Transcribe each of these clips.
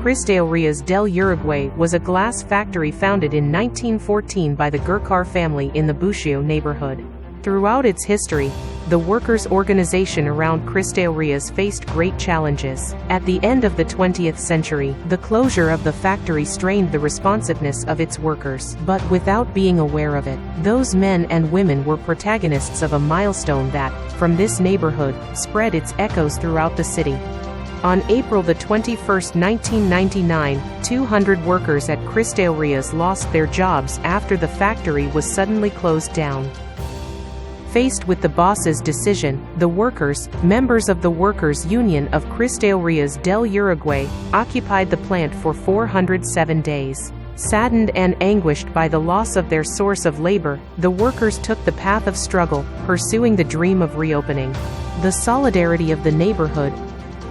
Cristalerias del Uruguay was a glass factory founded in 1914 by the Gurkar family in the Bucio neighborhood. Throughout its history, the workers' organization around Cristalerias faced great challenges. At the end of the 20th century, the closure of the factory strained the responsiveness of its workers, but without being aware of it, those men and women were protagonists of a milestone that, from this neighborhood, spread its echoes throughout the city. On April 21, 1999, 200 workers at Cristalerias lost their jobs after the factory was suddenly closed down. Faced with the boss's decision, the workers, members of the Workers' Union of Cristalerias del Uruguay, occupied the plant for 407 days. Saddened and anguished by the loss of their source of labor, the workers took the path of struggle, pursuing the dream of reopening. The solidarity of the neighborhood,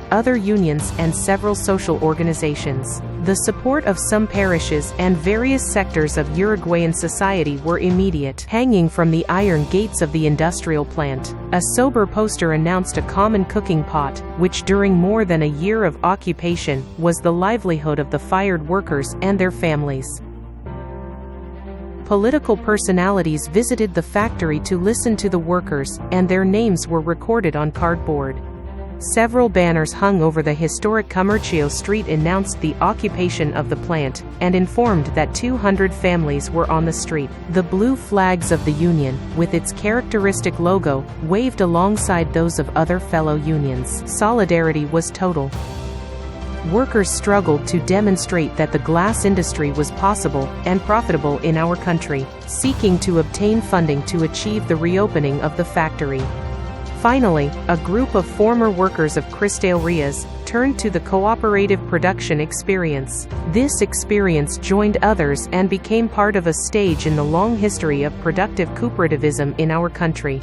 other unions and several social organizations, the support of some parishes and various sectors of Uruguayan society were immediate. Hanging from the iron gates of the industrial plant, a sober poster announced a common cooking pot, which during more than a year of occupation, was the livelihood of the fired workers and their families. Political personalities visited the factory to listen to the workers, and their names were recorded on cardboard. Several banners hung over the historic Comercio Street announced the occupation of the plant, and informed that 200 families were on the street. The blue flags of the union, with its characteristic logo, waved alongside those of other fellow unions. Solidarity was total. Workers struggled to demonstrate that the glass industry was possible and profitable in our country, seeking to obtain funding to achieve the reopening of the factory. Finally, a group of former workers of Cristalerias turned to the cooperative production experience. This experience joined others and became part of a stage in the long history of productive cooperativism in our country.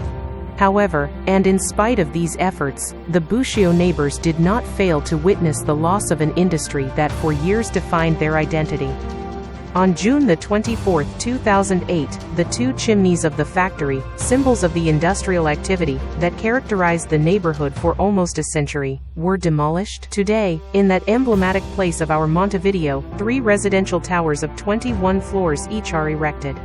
However, and in spite of these efforts, the Bucio neighbors did not fail to witness the loss of an industry that for years defined their identity. On June 24, 2008, the two chimneys of the factory, symbols of the industrial activity that characterized the neighborhood for almost a century, were demolished. Today, in that emblematic place of our Montevideo, 3 residential towers of 21 floors each are erected.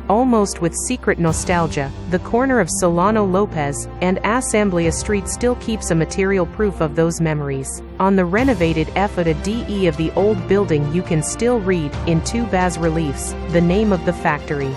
Almost with secret nostalgia, the corner of Solano Lopez and Asamblea Street still keeps a material proof of those memories. On the renovated FADE of the old building you can still read, in 2 bas reliefs, the name of the factory.